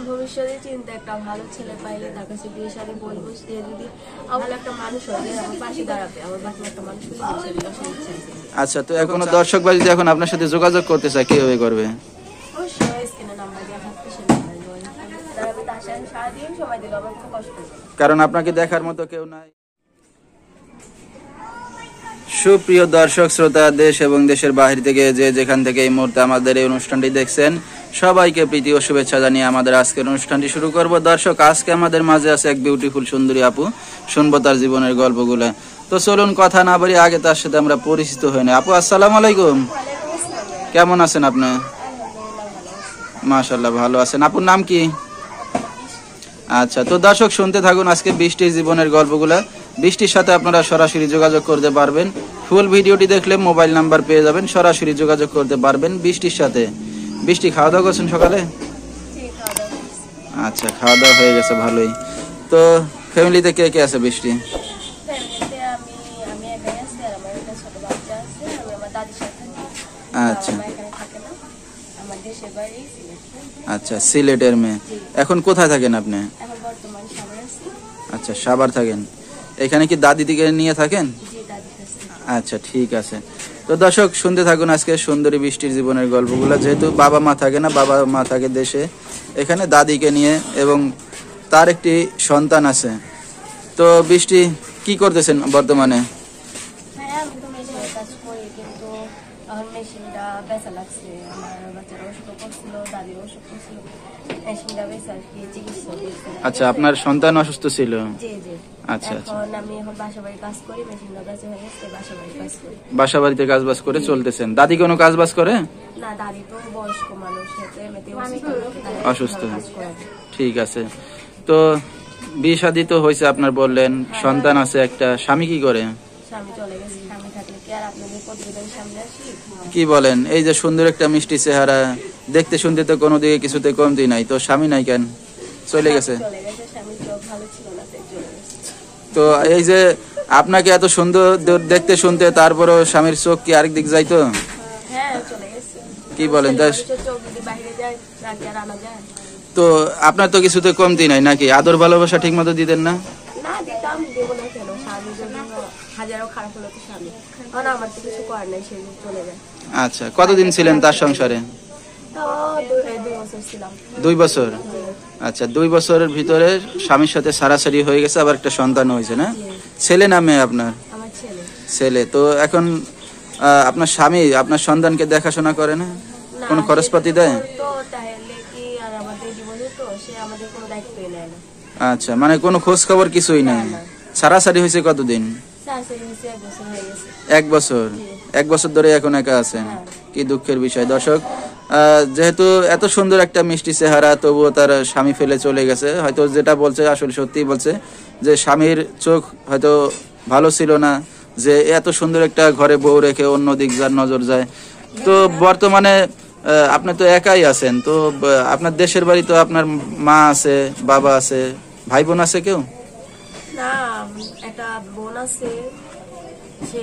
ভবিষ্যতে চিন্তা একটা ভালো ছেলে পাইলে তার কাছে বিয়ে শাদী বলবো, সে যদি ভালো একটা মানুষ হয় যে আমার পাশে দাঁড়াবে, আমার বাকি একটা মানুষ হলে বিয়ে শাদী বসার ইচ্ছা আছে। আচ্ছা, তো এখন দর্শক ভাই যদি এখন আপনার সাথে যোগাযোগ করতে চায় কিভাবে করবে? অবশ্যই স্ক্রিনে নাম্বার দেওয়া থাকবে, সে নাম্বারে যোগাযোগ করবে। তার আমি তার সাথে সারাদিন সময় দিলে আমার খুব কষ্ট হবে, কারণ আপনাকে দেখার মতো কেউ নাই। সুপ্রিয় দর্শক শ্রোতা, দেশ এবং দেশের বাহির থেকে যে যেখান থেকে এই মুহূর্তে আমাদের এই অনুষ্ঠানটি দেখছেন, সবাইকে প্রীতি ও শুভেচ্ছা জানিয়ে আমাদের আজকের অনুষ্ঠানটি শুরু করব। দর্শক, আজকে আমাদের মাঝে আছে এক বিউটিফুল সুন্দরী আপু, শুনবো তার জীবনের গল্পগুলো। তো চলুন কথা না বলি, আগে তার সাথে আমরা পরিচিত হই না। আপু আসসালামু আলাইকুম, কেমন আছেন আপনি? মাশাআল্লাহ ভালো আছেন। আপুর নাম কি? আচ্ছা, তো দর্শক শুনতে থাকুন আজকে বৃষ্টির জীবনের গল্পগুলা। বৃষ্টির সাথে আপনারা সরাসরি যোগাযোগ করতে পারবেন। ফুল ভিডিওটি দেখলে মোবাইল নাম্বার পেয়ে যাবেন, সরাসরি যোগাযোগ করতে পারবেন বৃষ্টির সাথে। বৃষ্টি খাওয়া দাওয়া করছেন সকালে? আচ্ছা, খাওয়া দাওয়া হয়ে গেছে, ভালোই। তো ফ্যামিলিতে কে কে আছে বৃষ্টি? আচ্ছা আচ্ছা, সিলেটের মেয়ে। এখন কোথায় থাকেন আপনি? আচ্ছা, সাভার থাকেন। এখানে কি দাদি দিকে নিয়ে থাকেন? আচ্ছা, ঠিক আছে। তো দর্শক শুনতে থাকুন আজকে সুন্দরী বৃষ্টির জীবনের গল্পগুলো। যেহেতু বাবা মা থাকে না, বাবা মা থাকে দেশে, এখানে দাদিকে নিয়ে, এবং তার একটি সন্তান আছে। তো বৃষ্টি কি করতেছেন বর্তমানে? আচ্ছা, আপনার সন্তান অসুস্থ ছিল? আচ্ছা আচ্ছা, বাসা বাড়িতে কাজ বাজ করে চলতেছেন। দাদি কোনো কাজ বাজ করে না? দাদি তো বয়স্ক মানুষ, অসুস্থ। ঠিক আছে। তো বিয়ে শাদী তো হয়েছে আপনার, বললেন সন্তান আছে একটা। স্বামী কি করে? কি বলেন? এই যে সুন্দর একটা মিষ্টি চেহারা, দেখতে শুনতে তো কোনো দিকে কিছুতে কমতি নাই, তো স্বামী নাই কেন? চলে গেছে? তো এই যে আপনাকে এত সুন্দর দেখতে শুনতে, তারপরও স্বামীর চোখ কি আরেক দিক যাইতো? কি বলেন? তো আপনার তো কিছুতে কমতি নাই নাকি? আদর ভালোবাসা ঠিক মতো দিতেন না? আচ্ছা, কতদিন ছিলেন তার সংসারে? 2 বছর। আচ্ছা, 2 বছরের ভিতরে স্বামীর সাথে সারাসারি হয়ে গেছে, আবার একটা সন্তান হয়েছে না? ছেলে না মেয়ে আপনার? ছেলে। তো এখন আপনার স্বামী আপনার সন্তানকে দেখাশোনা করে না? কোনো খরচপাতি দেয়? আচ্ছা, মানে কোনো খোঁজ খবর কিছুই নাই। সারাসারি হয়েছে কতদিন? 1 বছর। 1 বছর ধরে এখন একা আছেন। কি দুঃখের বিষয়। দর্শক, যেহেতু এত সুন্দর একটা মিষ্টি চেহারা, তবুও তার স্বামী ফেলে চলে গেছে। হয়তো যেটা বলছে আসলে সত্যিই বলছে, যে স্বামীর চোখ হয়তো ভালো ছিল না, যে এত সুন্দর একটা ঘরে বউ রেখে অন্য দিক যার নজর যায়। তো বর্তমানে আপনি তো একাই আছেন। তো আপনার দেশের বাড়ি তো আপনার মা আছে, বাবা আছে, ভাই বোন আছে কেউ? না, একটা বোন আছে, সে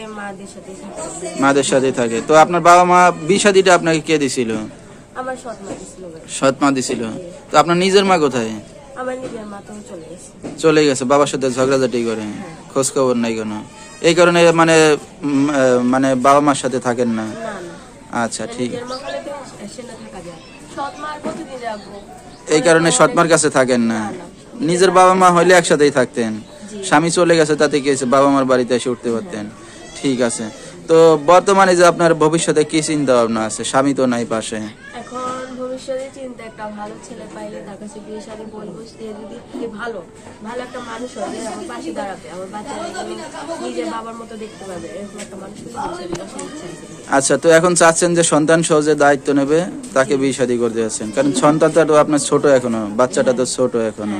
মাদের সাথে থাকে। তো আপনার বাবা মা বিয়ে শাদীটা আপনাকে কে দিছিল? আমার সৎ মা দিছিল। সৎ মা দিছিল। তো আপনার নিজের মা কোথায়? আমার নিজের মা তো চলে গেছে। চলে গেছে, বাবার সাথে ঝগড়াঝাটি করে, খোঁজ খবর নাই কোনো? এই কারণে মানে বাবা মার সাথে থাকেন না? আচ্ছা, ঠিক। এই কারণে সৎ মার কাছে থাকেন না? নিজের বাবা মা হইলে একসাথেই থাকতেন। স্বামী চলে গেছে, তাতে কি হয়েছে? বাবা মার বাড়িতে এসে উঠতে পারতেন। ঠিক আছে। তো বর্তমানে যে আপনার ভবিষ্যতে কি চিন্তা ভাবনা আছে? স্বামী তো নাই পাশে। এখন ভবিষ্যতে চিন্তা একটা ভালো ছেলে পাইলে তার কাছে বিয়ে শাদী বলবো, সে যদি ভালো একটা মানুষ হয় যে আমার পাশে দাঁড়াবে, আমার বাচ্চারা নিজের বাবার মতো দেখতে পাবে, এরকম একটা মানুষ হলে বিয়ে শাদী বসার ইচ্ছা আছে। আচ্ছা, তো এখন চাচ্ছেন যে সন্তান সহজে দায়িত্ব নেবে, তাকে বিয়ে শাদী করতে যাচ্ছেন? কারণ সন্তানটা তো আপনার ছোট এখনো, বাচ্চাটা তো ছোট এখনো,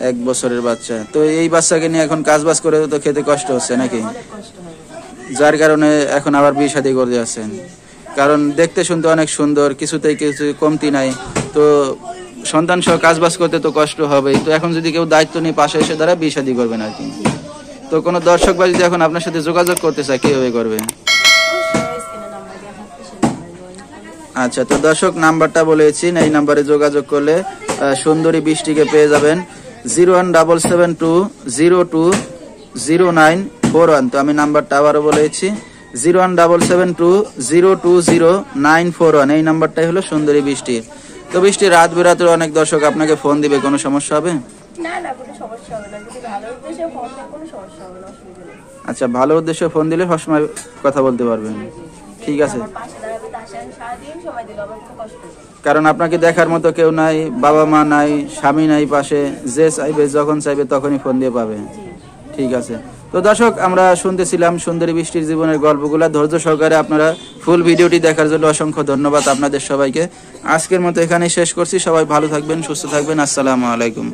1 বছরের বাচ্চা। তো এই বাচ্চাকে নিয়ে এখন কাজ বাজ করে তো খেতে কষ্ট হচ্ছে নাকি? যার কারণে এখন আবার বিয়ে শাদী করতে যাচ্ছেন। কারণ দেখতে শুনতে অনেক সুন্দর, কিছুতেই কিছু কমতি নাই। তো সন্তান সহ কাজ বাজ করতে তো কষ্ট হবেই। তো এখন যদি কেউ দায়িত্ব নিয়ে পাশে এসে দাঁড়ায়, বিয়ে শাদী করবেন আর কি। তো কোনো দর্শক বা যদি এখন আপনার সাথে যোগাযোগ করতে চায়, কিভাবে করবে? আচ্ছা, তো দর্শক নাম্বারটা বলেছি, এই নাম্বারে যোগাযোগ করলে সুন্দরী বৃষ্টিকে পেয়ে যাবেন 01772020941। তো আমি নাম্বারটা আবারও বলেছি 01772020941। এই নাম্বারটাই হলো সুন্দরী বৃষ্টি। তো বৃষ্টি রাত বেরাতে অনেক দর্শক আপনাকে ফোন দিবে, কোনো সমস্যা হবে? না না, কোনো সমস্যা হবে না, যদি ভালো উদ্দেশ্যে ফোন দেয় কোনো সমস্যা হবে না, অসুবিধা নেই। আচ্ছা, ভালো উদ্দেশ্যে ফোন দিলে সবসময় কথা বলতে পারবেন। ঠিক আছে, আমার পাশে দাঁড়াবে, তার সাথে সারাদিন সময় দিল, আমার কোনো কষ্ট নেই। কারণ আপনাকে দেখার মতো কেউ নাই, বাবা মা নাই, স্বামী নাই পাশে, যে চাইবে যখন চাইবে তখনই ফোন দিয়ে পাবে। ঠিক আছে, তো দর্শক আমরা শুনতেছিলাম সুন্দরী বৃষ্টির জীবনের গল্পগুলা। ধৈর্য সহকারে আপনারা ফুল ভিডিওটি দেখার জন্য অসংখ্য ধন্যবাদ আপনাদের সবাইকে। আজকের মতো এখানেই শেষ করছি। সবাই ভালো থাকবেন, সুস্থ থাকবেন। আসসালামু আলাইকুম।